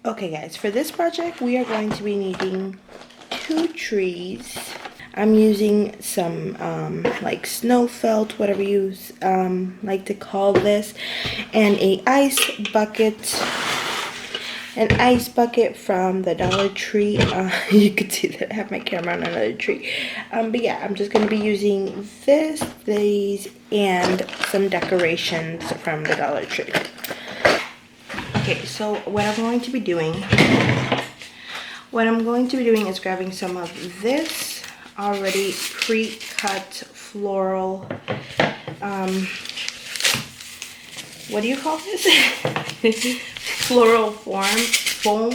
Okay guys, for this project we are going to be needing 2 trees. I'm using some like snow felt, whatever you like to call this, and an ice bucket from the Dollar Tree. You could see that I have my camera on another tree. But yeah, I'm just going to be using these, and some decorations from the Dollar Tree. Okay, so what I'm going to be doing is grabbing some of this already pre-cut floral, what do you call this? Floral foam,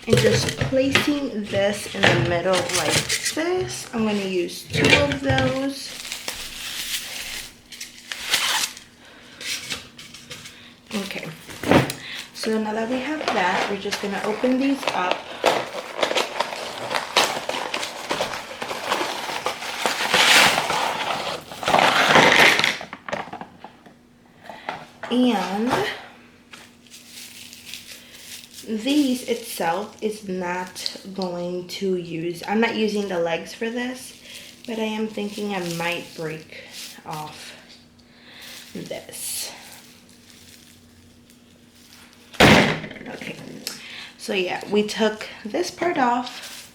and just placing this in the middle like this. I'm going to use 2 of those. Okay. So now that we have that, we're just going to open these up. And these itself is not going to use, I'm not using the legs for this, but I am thinking I might break off this. Okay, so yeah, we took this part off,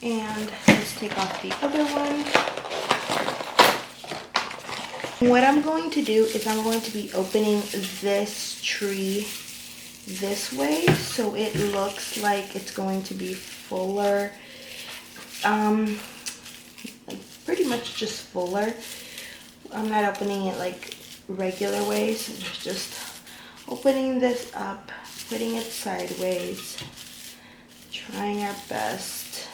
and let's take off the other one. What I'm going to do is I'm going to be opening this tree this way so it looks like it's going to be fuller, like pretty much just fuller. I'm not opening it like regular ways, just opening this up, putting it sideways, trying our best.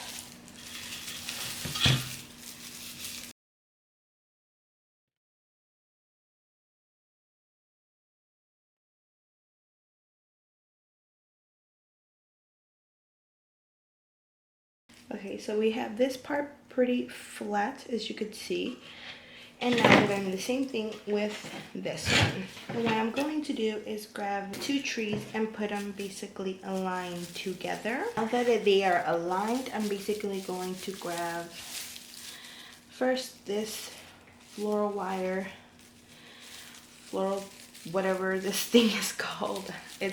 Okay, so we have this part pretty flat, as you could see. And now we're going to do the same thing with this one. And what I'm going to do is grab 2 trees and put them basically aligned together. Now that they are aligned, I'm basically going to grab first this floral wire, whatever this thing is called. I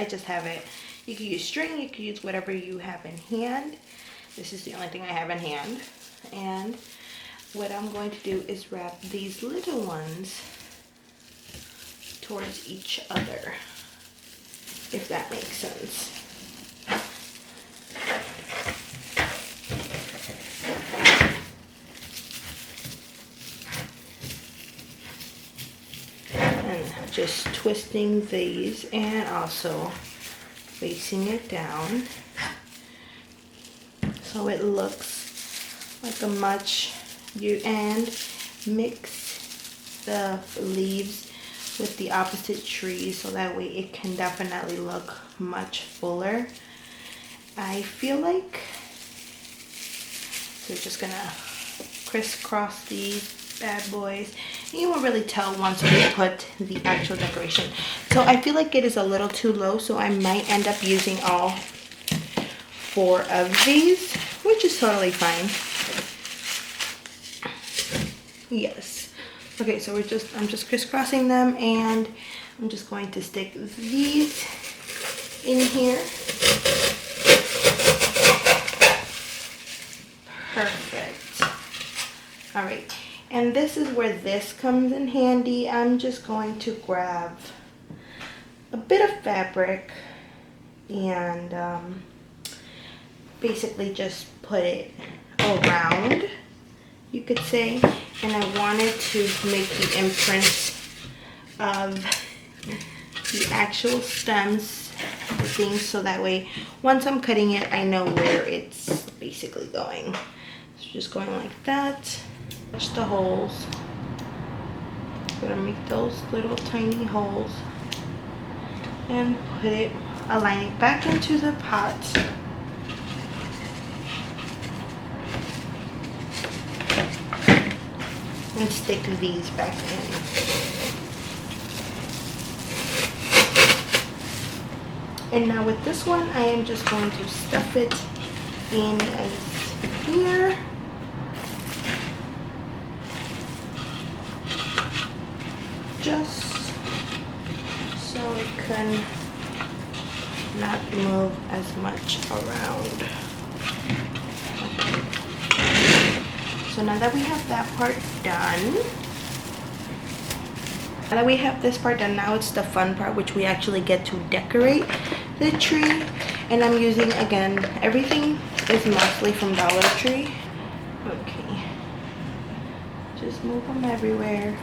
just have it. You can use string, you can use whatever you have in hand. This is the only thing I have in hand. And what I'm going to do is wrap these little ones towards each other, if that makes sense. And just twisting these and also facing it down so it looks like a and mix the leaves with the opposite tree so that way it can definitely look much fuller. I feel like, so we're just gonna crisscross these bad boys. And you won't really tell once we put the actual decoration. So I feel like it is a little too low, so I might end up using all 4 of these, which is totally fine. Yes. Okay, so I'm just crisscrossing them, and I'm just going to stick these in here. Perfect. All right, and this is where this comes in handy. I'm just going to grab a bit of fabric and basically just put it around, you could say, and I wanted to make the imprints of the actual stems, the things, so that way once I'm cutting it I know where it's basically going. So just going like that, touch the holes. I'm gonna make those little tiny holes and align it back into the pot. And stick these back in. And now with this one, I am just going to stuff it in here. Just so it can not move as much around. So now that we have that part done, now that we have this part done, now it's the fun part, which we actually get to decorate the tree. And I'm using, again, everything is mostly from Dollar Tree. Okay, just move them everywhere.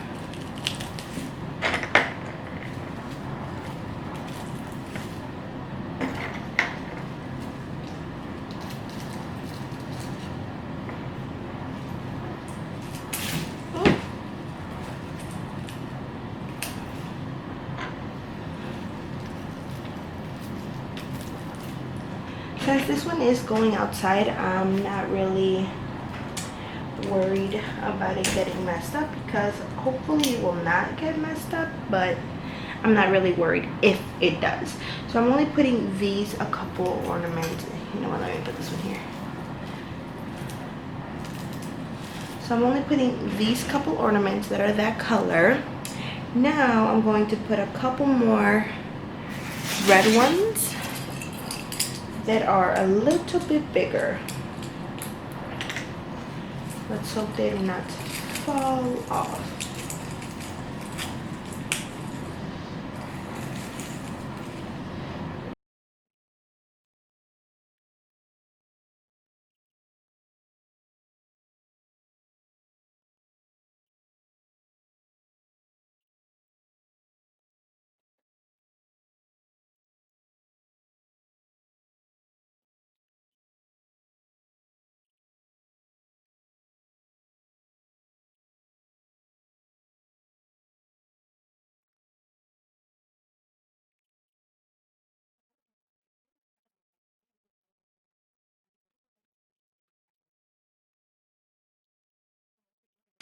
Since this one is going outside, I'm not really worried about it getting messed up, because hopefully it will not get messed up, but I'm not really worried if it does. So I'm only putting these a couple ornaments. You know what, let me put this one here. So I'm only putting these couple ornaments that are that color. Now I'm going to put a couple more red ones that are a little bit bigger. Let's hope they do not fall off.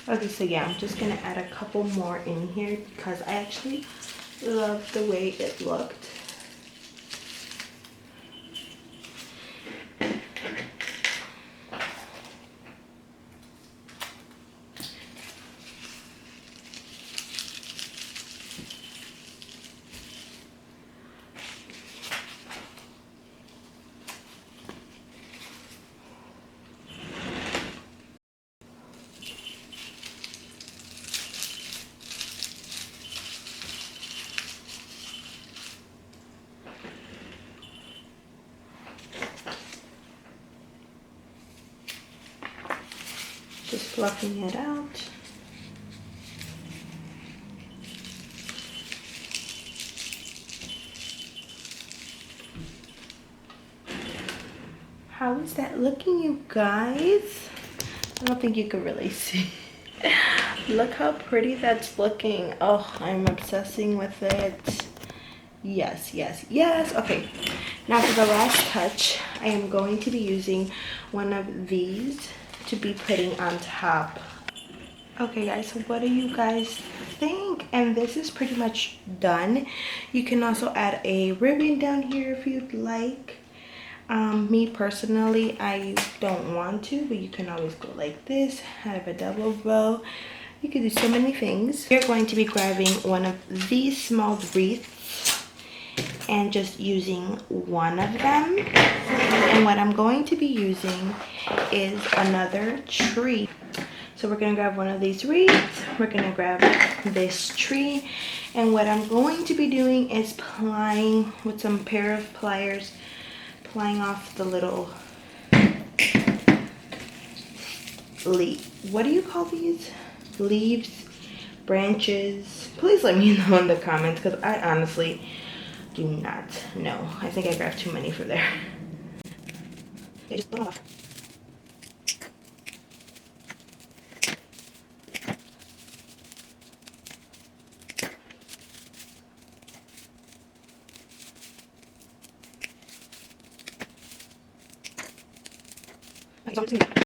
Okay, so yeah, I'm just gonna add a couple more in here because I actually love the way it looked. Just fluffing it out. How is that looking, you guys? I don't think you can really see. Look how pretty that's looking. Oh, I'm obsessing with it. Yes, yes, yes. Okay, now for the last touch, I am going to be using one of these to be putting on top. Okay guys, so what do you guys think? And this is pretty much done. You can also add a ribbon down here if you'd like. Me personally, I don't want to, but you can always go like this, have a double bow. You can do so many things. We're going to be grabbing one of these small wreaths and just using one of them. And what I'm going to be using is another tree. So we're gonna grab one of these wreaths, we're gonna grab this tree, and what I'm going to be doing is plying with some pair of pliers, plying off the little what do you call these? Leaves, branches. Please let me know in the comments, because I honestly do not know. I think I grabbed too many for there. Okay, just put them off. Okay, so I'm just gonna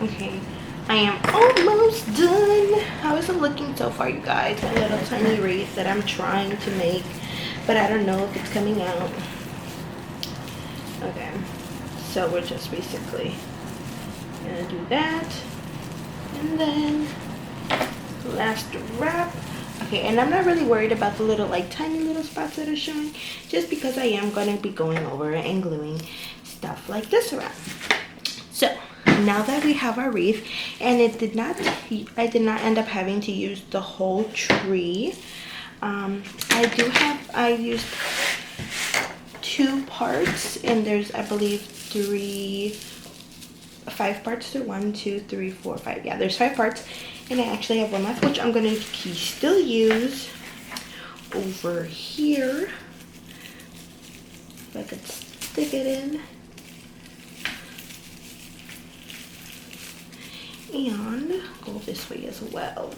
Okay, I am almost done. How is it looking so far, you guys? My little tiny wreath that I'm trying to make, but I don't know if it's coming out. Okay, so we're just basically gonna do that, and then last wrap. Okay, and I'm not really worried about the little like tiny little spots that are showing, just because I am going to be going over and gluing stuff like this around. So now that we have our wreath, and I did not end up having to use the whole tree. I used 2 parts, and there's, I believe, 5 parts to 1, 2, 3, 4, 5. Yeah, there's 5 parts, and I actually have 1 left, which I'm going to still use over here. If I could stick it in. And go this way as well.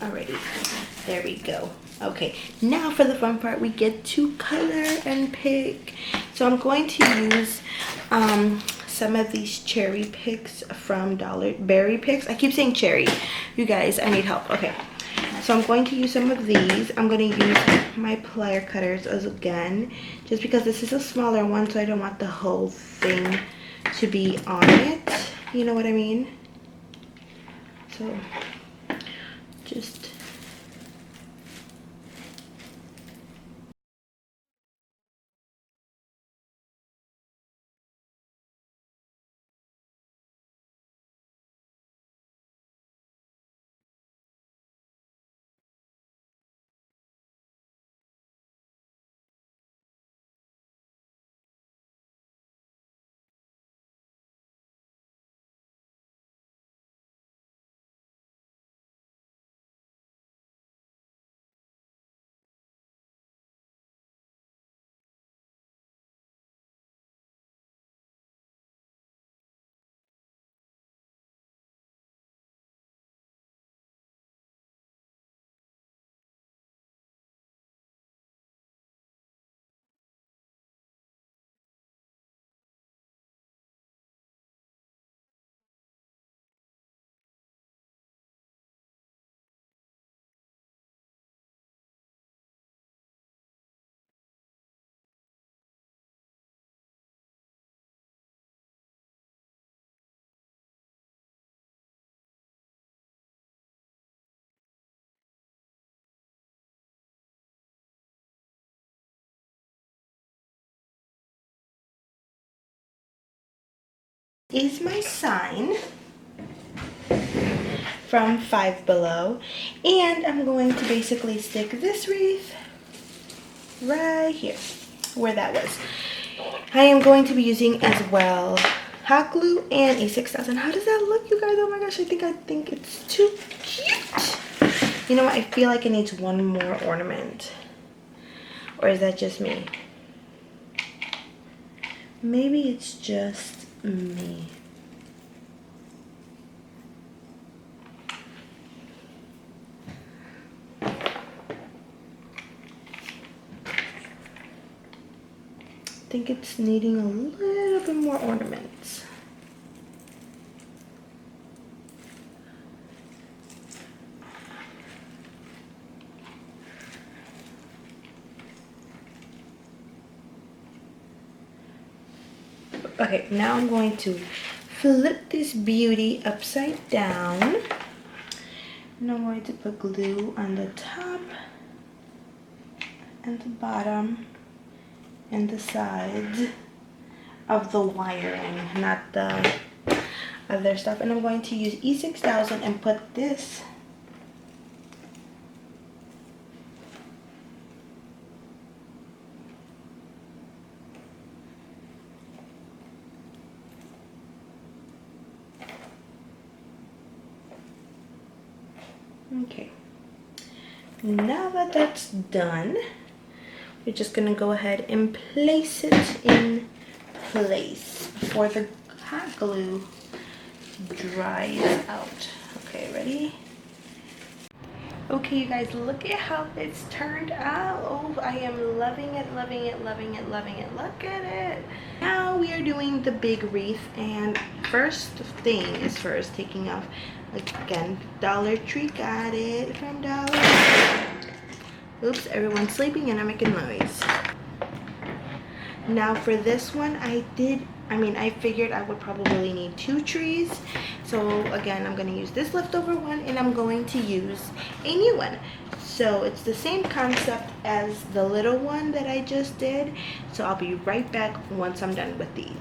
Alrighty, there we go. Okay, now for the fun part, we get to color and pick. So I'm going to use some of these cherry picks from Berry Picks. I keep saying cherry. You guys, I need help. Okay, so I'm going to use some of these. I'm going to use my plier cutters as again, just because this is a smaller one, so I don't want the whole thing to be on it. You know what I mean? So just is my sign from Five Below, and I'm going to basically stick this wreath right here where that was. I am going to be using as well hot glue and a 6000. How does that look, you guys? Oh my gosh, I think it's too cute. You know what, I feel like it needs one more ornament, or is that just me? Maybe it's just me. I think it's needing a little bit more ornaments. Okay, now I'm going to flip this beauty upside down. And I'm going to put glue on the top and the bottom and the sides of the wiring, not the other stuff. And I'm going to use E6000 and put this okay. Now that that's done, we're just gonna go ahead and place it in place before the hot glue dries out. Okay, ready? Okay, you guys, look at how it's turned out. Oh, I am loving it, loving it, loving it, loving it. Look at it. Now we are doing the big wreath, and first thing is first taking off, like, again, Dollar Tree, got it from Dollar Tree. Oops, everyone's sleeping and I'm making noise. Now for this one, I figured I would probably need 2 trees. So again, I'm going to use this leftover one and I'm going to use a new one. So it's the same concept as the little one that I just did. So I'll be right back once I'm done with these.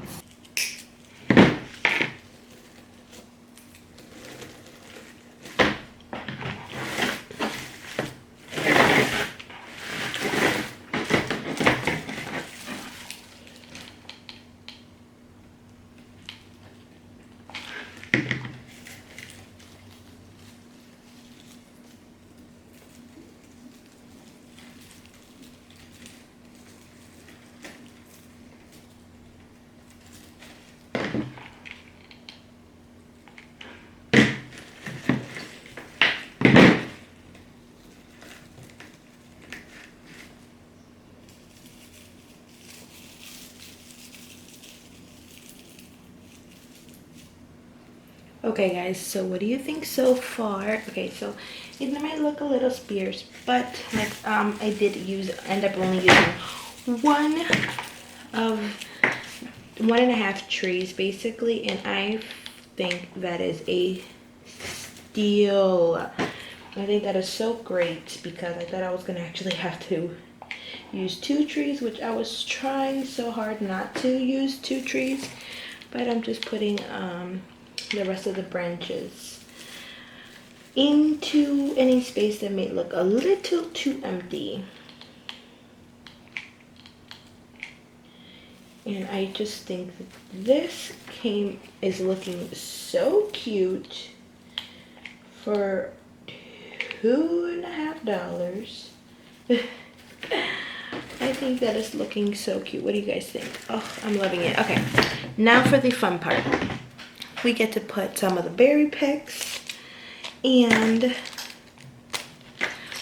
Okay guys, so what do you think so far? Okay, so it might look a little sparse, but like I did end up only using one and a half trees basically, and I think that is a steal. I think that is so great because I thought I was gonna actually have to use 2 trees, which I was trying so hard not to use 2 trees, but I'm just putting the rest of the branches into any space that may look a little too empty. And I just think that this is looking so cute for $2.50. I think that is looking so cute. What do you guys think? Oh, I'm loving it. Okay, now for the fun part. We get to put some of the berry picks, and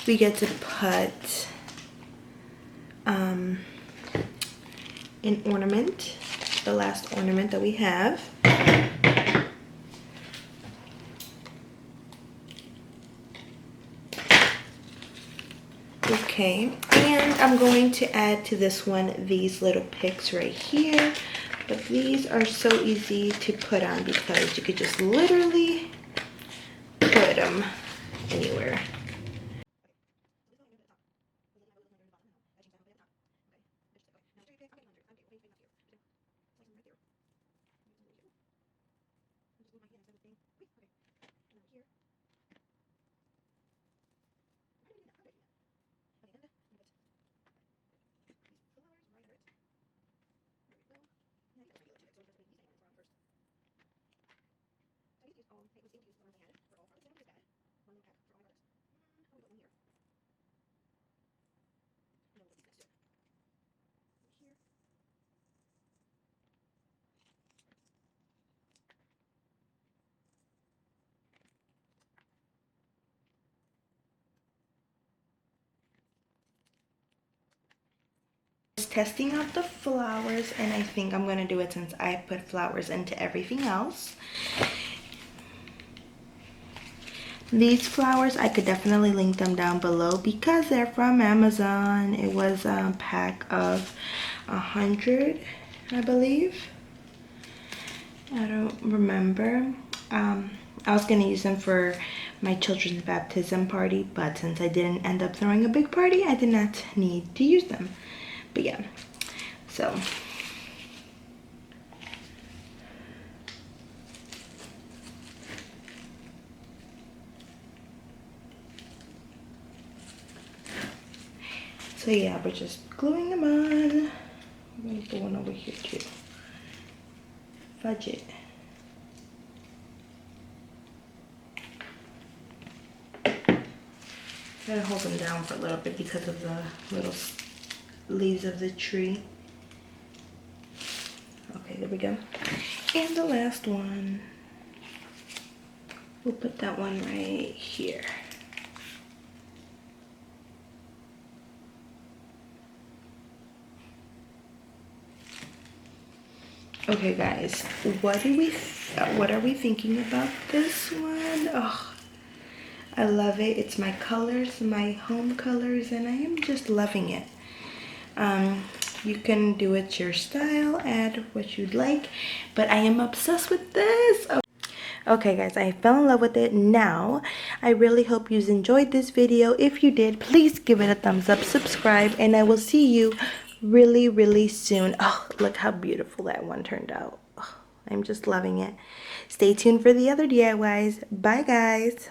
we get to put an ornament, the last ornament that we have. Okay, and I'm going to add to this one these little picks right here. But these are so easy to put on because you could just literally put them anywhere. Testing out the flowers, and I think I'm gonna do it since I put flowers into everything else. These flowers, I could definitely link them down below because they're from Amazon. It was a pack of 100, I believe. I don't remember. I was gonna use them for my children's baptism party, but since I didn't end up throwing a big party, I did not need to use them. But yeah, so yeah, we're just gluing them on. I'm gonna put one over here too. Fudge it. Gotta hold them down for a little bit because of the little leaves of the tree. Okay, there we go. And the last one, we'll put that one right here. Okay guys, what are we thinking about this one? Oh, I love it. It's my colors, my home colors, and I am just loving it. You can do it your style, add what you'd like, but I am obsessed with this. Okay guys, I fell in love with it now. I really hope you enjoyed this video. If you did, please give it a thumbs up, subscribe, and I will see you really soon. Oh, look how beautiful that one turned out. Oh, I'm just loving it. Stay tuned for the other DIYs. Bye guys.